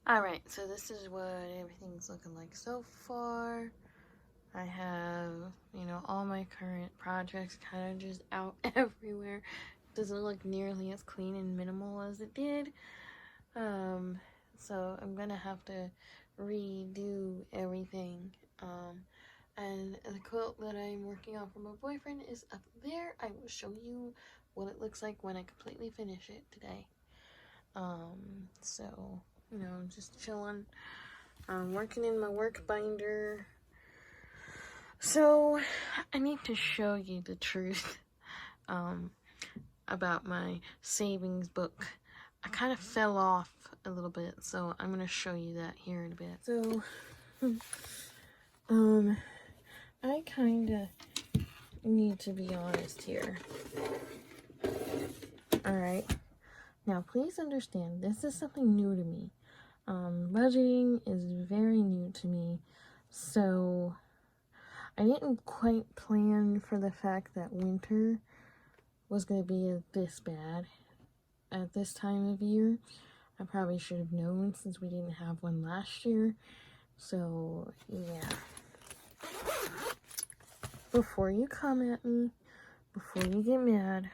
Alright, so this is what everything's looking like so far. I have, all my current projects kind of just out everywhere. It doesn't look nearly as clean and minimal as it did. So I'm gonna have to redo everything. And the quilt that I'm working on for my boyfriend is up there. I will show you what it looks like when I completely finish it today. So, I'm just chilling. Working in my work binder. So, I need to show you the truth about my savings book. I kind of fell off a little bit, so I'm going to show you that here in a bit. So, I kind of need to be honest here. Alright. Now, please understand, this is something new to me. Budgeting is very new to me, so I didn't quite plan for the fact that winter was going to be this bad at this time of year. I probably should have known since we didn't have one last year. So, yeah. Before you come at me, before you get mad,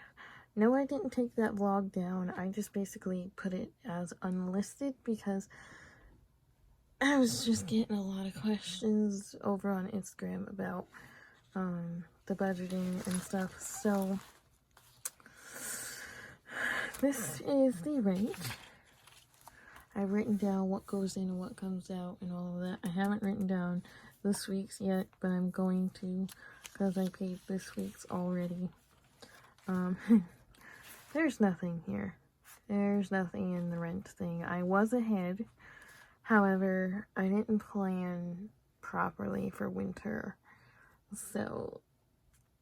no, I didn't take that vlog down. I just basically put it as unlisted because I was just getting a lot of questions over on Instagram about the budgeting and stuff. So this is the rate. I've written down what goes in and what comes out and all of that. I haven't written down this week's yet, but I'm going to because I paid this week's already. There's nothing here. There's nothing in the rent thing. I was ahead. However, I didn't plan properly for winter. So,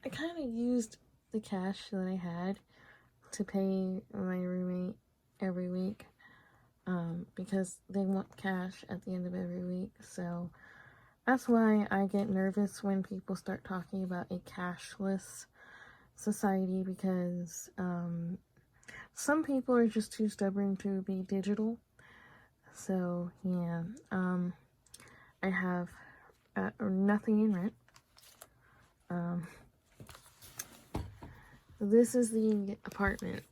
I kind of used the cash that I had to pay my roommate every week. Because they want cash at the end of every week. So, that's why I get nervous when people start talking about a cashless society, because some people are just too stubborn to be digital. So, yeah, I have nothing in rent. This is the apartment,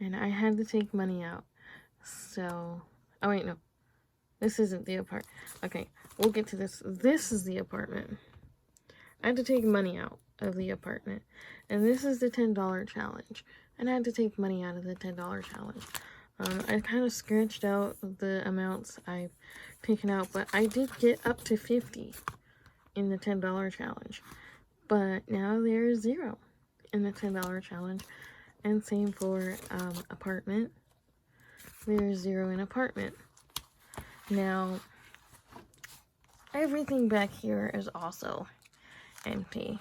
and I had to take money out. So, oh wait, no, this isn't the apartment. Okay, we'll get to this. This is the apartment. I had to take money out of the apartment, and this is the $10 challenge. And I had to take money out of the $10 challenge. I kind of scratched out the amounts I've taken out, but I did get up to 50 in the $10 challenge. But now there's 0 in the $10 challenge. And same for apartment. There's 0 in apartment. Now, everything back here is also empty.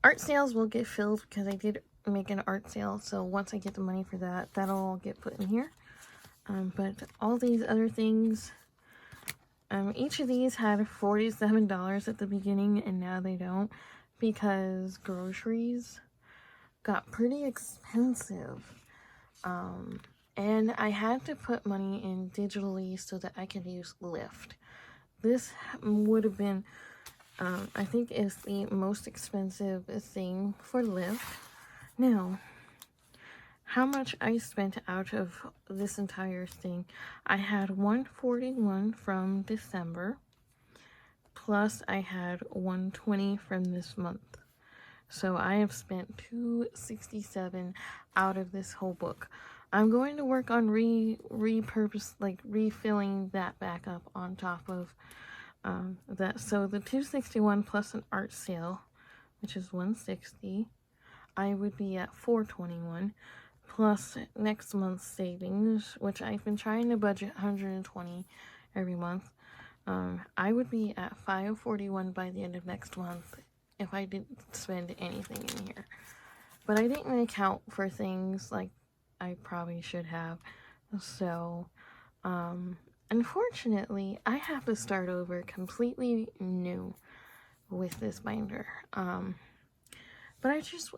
Art sales will get filled because I did make an art sale, so once I get the money for that, that'll all get put in here. But all these other things, each of these had $47 at the beginning, and now they don't, because groceries got pretty expensive. And I had to put money in digitally so that I could use Lyft. This would have been, I think, is the most expensive thing for Lyft. Now, how much I spent out of this entire thing? I had $141 from December, plus I had $120 from this month. So I have spent $267 out of this whole book. I'm going to work on refilling that back up on top of that. So the $261 plus an art sale, which is $160, I would be at $421, plus next month's savings, which I've been trying to budget $120 every month. I would be at $541 by the end of next month if I didn't spend anything in here. But I didn't account for things like I probably should have. So, unfortunately, I have to start over completely new with this binder. But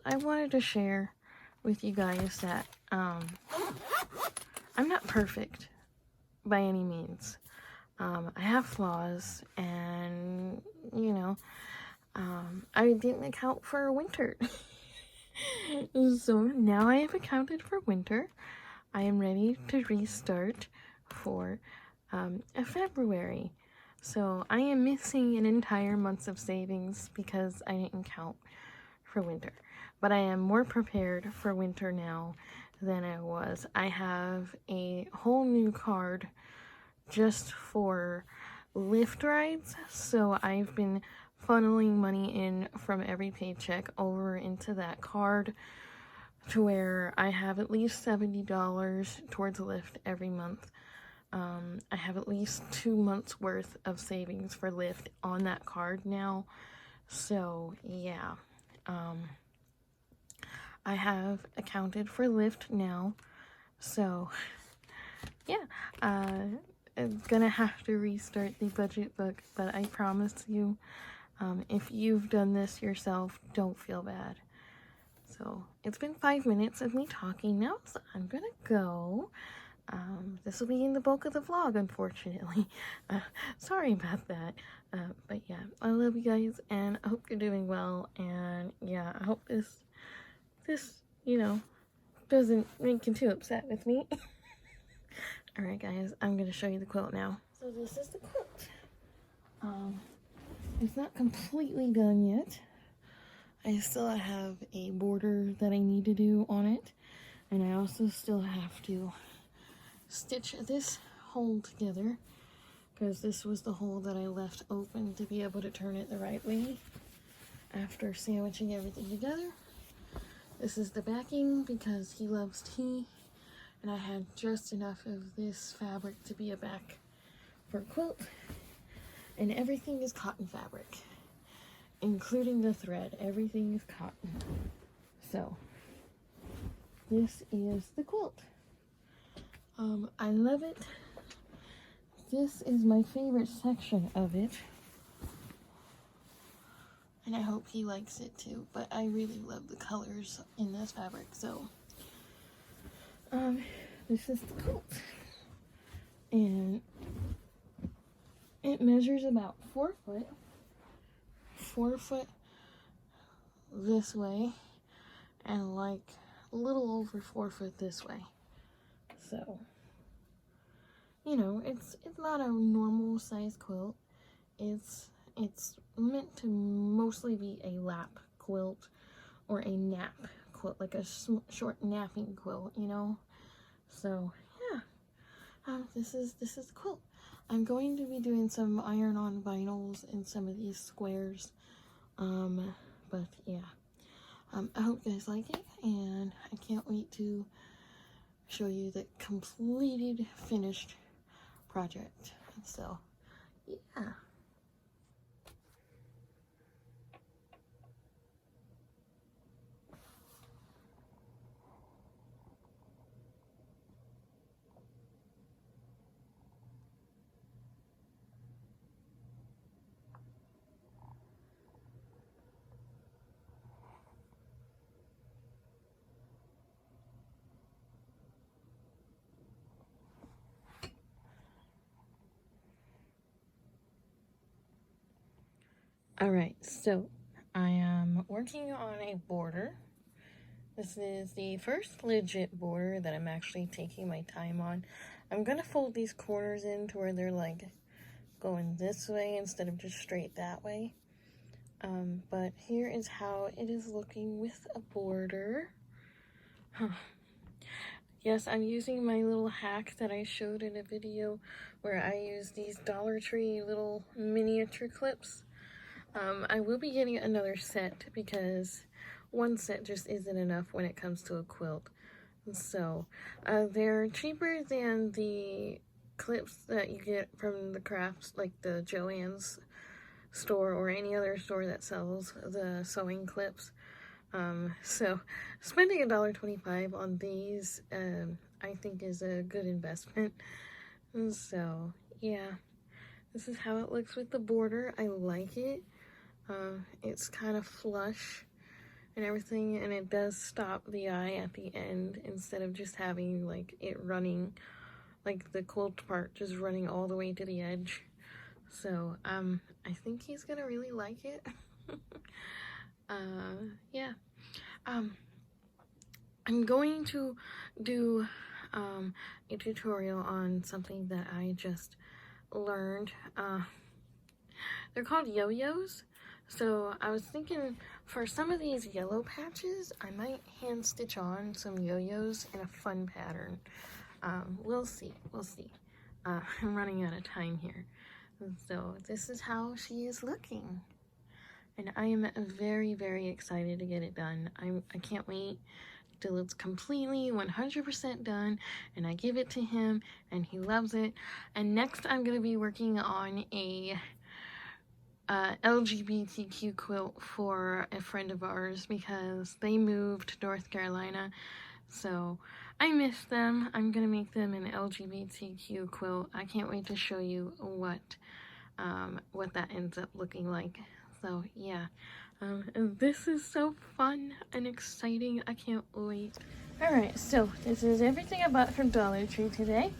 I wanted to share with you guys that I'm not perfect. by any means. I have flaws, and, you know, I didn't account for winter. So now I have accounted for winter. I am ready to restart for February. So I am missing an entire month of savings because I didn't count for winter. But I am more prepared for winter now than I was. I have a whole new card just for Lyft rides, so I've been funneling money in from every paycheck over into that card to where I have at least $70 towards Lyft every month. I have at least 2 months worth of savings for Lyft on that card now. So yeah, I have accounted for Lyft now. So yeah, I'm gonna have to restart the budget book, but I promise you, if you've done this yourself, don't feel bad. So it's been 5 minutes of me talking now, so I'm gonna go. This will be in the bulk of the vlog, unfortunately. Sorry about that. But yeah, I love you guys, and I hope you're doing well. And yeah, I hope this, you know, doesn't make you too upset with me. Alright guys, I'm gonna show you the quilt now. So this is the quilt. It's not completely done yet. I still have a border that I need to do on it. And I also still have to stitch this hole together, because this was the hole that I left open to be able to turn it the right way after sandwiching everything together. This is the backing because he loves tea, and I had just enough of this fabric to be a back for a quilt. And everything is cotton fabric, including the thread. Everything is cotton. So this is the quilt. I love it. This is my favorite section of it, and I hope he likes it too, but I really love the colors in this fabric. So this is the quilt, and it measures about 4 foot, 4 foot this way, and like a little over 4 foot this way. So, you know, it's not a normal size quilt. It's meant to mostly be a lap quilt or a nap quilt, like a short napping quilt, you know. So yeah, this is the quilt. I'm going to be doing some iron-on vinyls in some of these squares. But yeah, I hope you guys like it, and I can't wait to show you the completed, finished project. So yeah. Alright, so I am working on a border. This is the first legit border that I'm actually taking my time on. I'm gonna fold these corners in to where they're like going this way instead of just straight that way. But here is how it is looking with a border. Yes, I'm using my little hack that I showed in a video where I use these Dollar Tree little miniature clips. I will be getting another set because one set just isn't enough when it comes to a quilt. So, they're cheaper than the clips that you get from the crafts, like the Joann's store or any other store that sells the sewing clips. So spending $1.25 on these, I think is a good investment. So yeah, this is how it looks with the border. I like it. It's kind of flush and everything, and it does stop the eye at the end instead of just having like it running like the quilt part just running all the way to the edge. So, I think he's gonna really like it. Yeah. I'm going to do, a tutorial on something that I just learned. They're called yo-yos. So I was thinking for some of these yellow patches, I might hand stitch on some yo-yos in a fun pattern. We'll see. I'm running out of time here. So this is how she is looking. And I am very, very excited to get it done. I can't wait till it's completely 100% done and I give it to him and he loves it. And next I'm going to be working on a LGBTQ quilt for a friend of ours because they moved to North Carolina. So I miss them. I'm going to make them an LGBTQ quilt. I can't wait to show you what that ends up looking like. So yeah, this is so fun and exciting. I can't wait. Alright, so this is everything I bought from Dollar Tree today.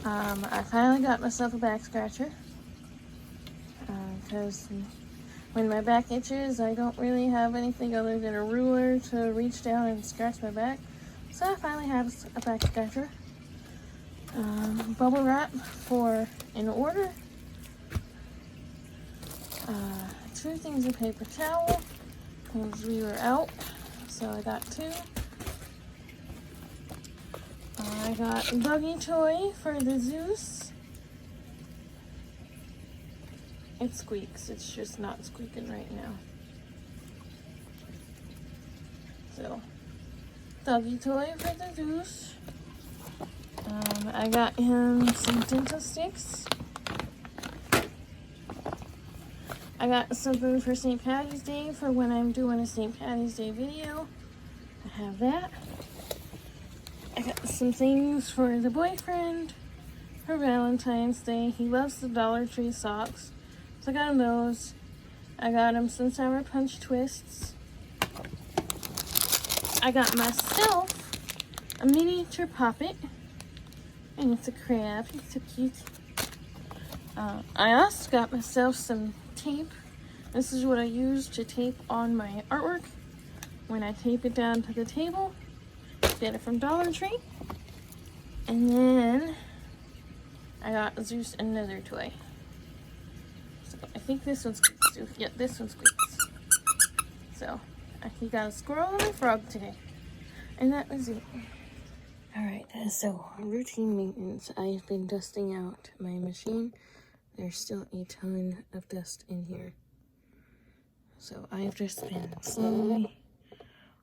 I finally got myself a back scratcher. Because when my back itches, I don't really have anything other than a ruler to reach down and scratch my back. So I finally have a back scratcher. Bubble wrap for an order. 2 things of paper towel because we were out, so I got 2. I got a buggy toy for the Zeus. It squeaks, it's just not squeaking right now. So, doggy toy for the Zeus. I got him some dental sticks. I got something for St. Patty's Day for when I'm doing a St. Patty's Day video. I have that. I got some things for the boyfriend for Valentine's Day. He loves the Dollar Tree socks, so I got him those. I got him some Sour Punch twists. I got myself a miniature puppet, and it's a crab. He's so cute. I also got myself some tape. This is what I use to tape on my artwork when I tape it down to the table. Get it from Dollar Tree. And then I got Zeus another toy. So I think this one squeaks too. Yeah, this one squeaks. So he got a squirrel and a frog today. And that was it. Alright, so routine maintenance. I've been dusting out my machine. There's still a ton of dust in here. So I've just been slowly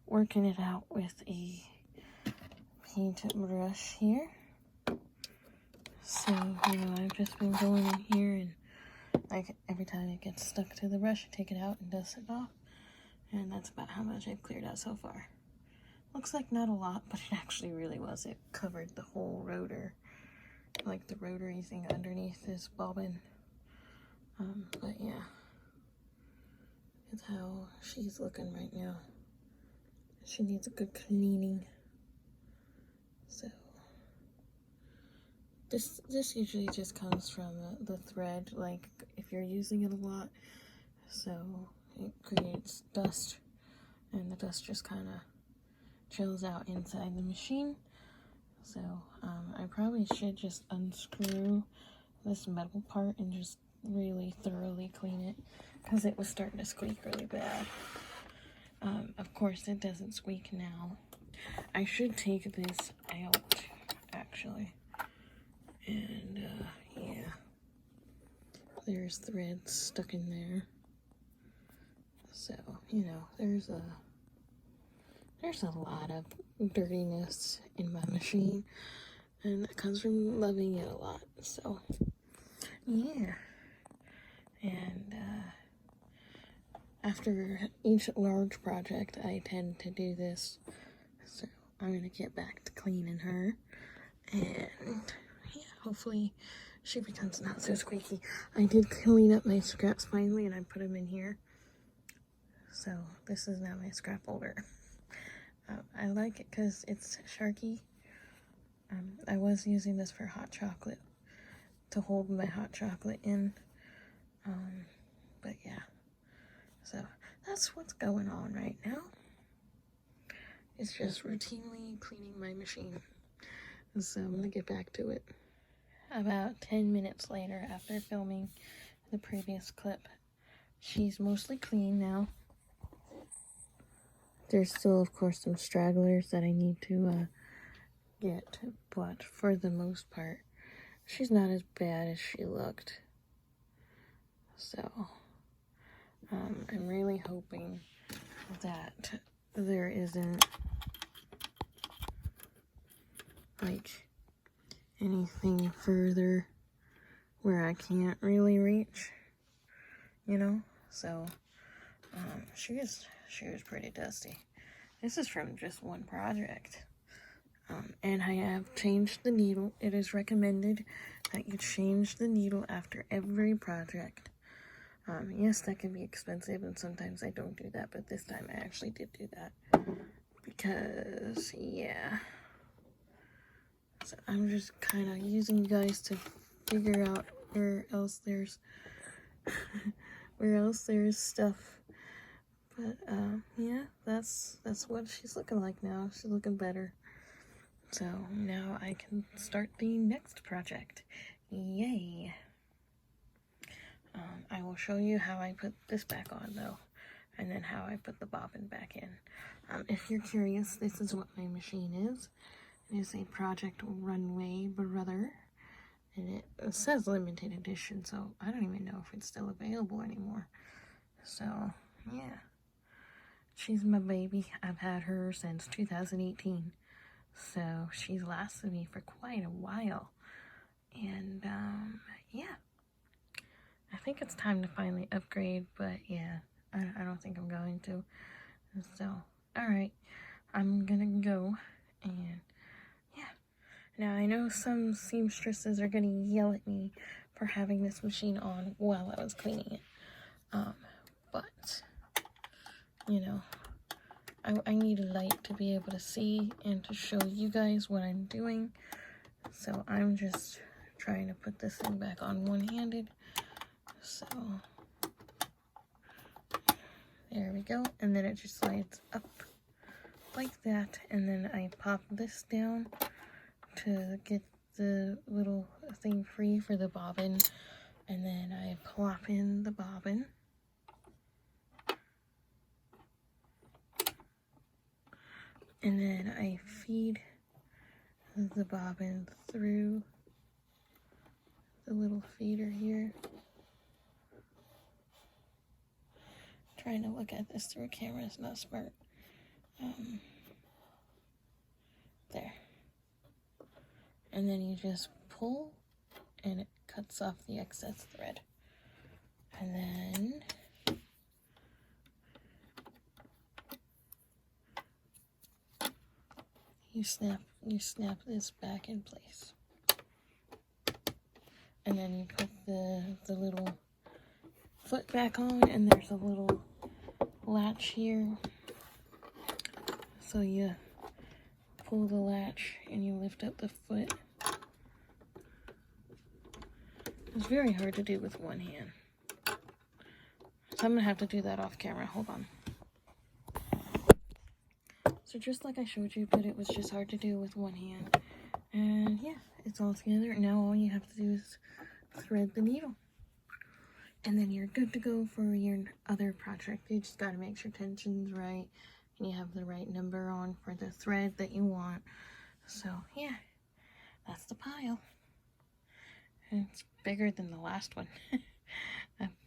working it out with a paint brush here. So, I've just been going in here and like every time it gets stuck to the brush, I take it out and dust it off. And that's about how much I've cleared out so far. Looks like not a lot, but it actually really was. It covered the whole rotor, like the rotary thing underneath this bobbin. But yeah, it's how she's looking right now. She needs a good cleaning. So this usually just comes from the thread, like if you're using it a lot. So it creates dust, and the dust just kind of chills out inside the machine. So I probably should just unscrew this metal part and just really thoroughly clean it because it was starting to squeak really bad. Of course it doesn't squeak now. I should take this out actually, and yeah, there's threads stuck in there. So there's a lot of dirtiness in my machine, and that comes from loving it a lot. So yeah, and after each large project I tend to do this. So I'm gonna get back to cleaning her, and yeah, hopefully she becomes not so squeaky. I did clean up my scraps finally, and I put them in here. So this is now my scrap holder. I like it because it's sharky. I was using this for hot chocolate, to hold my hot chocolate in. But yeah, so that's what's going on right now. It's just routinely cleaning my machine. So I'm gonna get back to it. About 10 minutes later, after filming the previous clip, she's mostly clean now. There's still, of course, some stragglers that I need to get, but for the most part, she's not as bad as she looked. So, I'm really hoping that there isn't, like, anything further where I can't really reach, you know? So, she was pretty dusty. This is from just one project. And I have changed the needle. It is recommended that you change the needle after every project. Yes, that can be expensive, and sometimes I don't do that, but this time I actually did do that. Because, yeah. So I'm just kind of using you guys to figure out where else there's stuff. But, yeah, that's what she's looking like now. She's looking better. So now I can start the next project. Yay! I will show you how I put this back on though, and then how I put the bobbin back in. If you're curious, this is what my machine is. It is a Project Runway Brother, and it says limited edition, so I don't even know if it's still available anymore. So, yeah. She's my baby. I've had her since 2018. So she's lasted me for quite a while. And, yeah. I think it's time to finally upgrade, but yeah, I don't think I'm going to. So, alright. I'm gonna go, and yeah. Now, I know some seamstresses are gonna yell at me for having this machine on while I was cleaning it. But, you know, I need a light to be able to see and to show you guys what I'm doing. So I'm just trying to put this thing back on one-handed. So there we go. And then it just slides up like that. And then I pop this down to get the little thing free for the bobbin. And then I plop in the bobbin. And then I feed the bobbin through the little feeder here. Trying to look at this through a camera is not smart. There. And then you just pull, and it cuts off the excess thread. And then you snap this back in place. And then you put the little foot back on, and there's a little latch here. So you pull the latch and you lift up the foot. It's very hard to do with one hand. So I'm gonna have to do that off camera. Hold on. So just like I showed you, but it was just hard to do with one hand. And yeah, it's all together. Now all you have to do is thread the needle. And then you're good to go for your other project. You just gotta make sure tension's right, and you have the right number on for the thread that you want. So yeah, that's the pile. And it's bigger than the last one.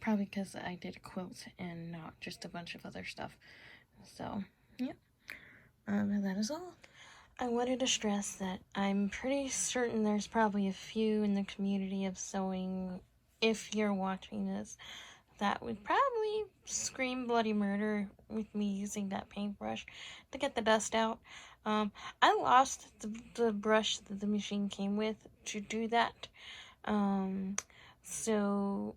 Probably because I did a quilt and not just a bunch of other stuff. So yeah. That is all. I wanted to stress that I'm pretty certain there's probably a few in the community of sewing, if you're watching this, that would probably scream bloody murder with me using that paintbrush to get the dust out. I lost the brush that the machine came with to do that. So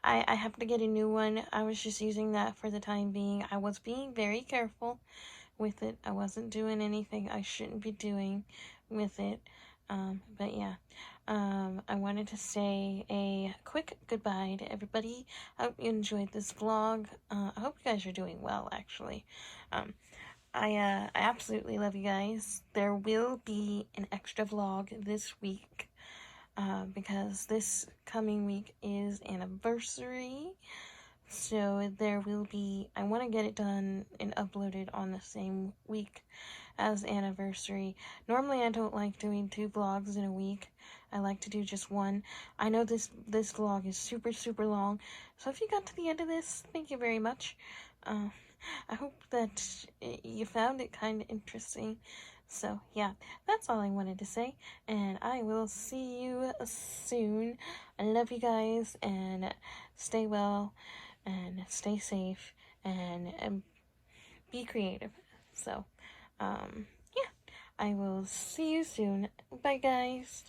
I have to get a new one. I was just using that for the time being. I was being very careful with it. I wasn't doing anything I shouldn't be doing, with it. But yeah, I wanted to say a quick goodbye to everybody. I hope you enjoyed this vlog. I hope you guys are doing well, actually. I absolutely love you guys. There will be an extra vlog this week, because this coming week is anniversary. So there will be, I want to get it done and uploaded on the same week as anniversary. Normally I don't like doing 2 vlogs in a week. I like to do just one. I know this vlog is super long, so if you got to the end of this, thank you very much. I hope that you found it kind of interesting. So yeah, that's all I wanted to say, and I will see you soon. I love you guys, and stay well, and stay safe, and be creative. So, yeah, I will see you soon. Bye, guys.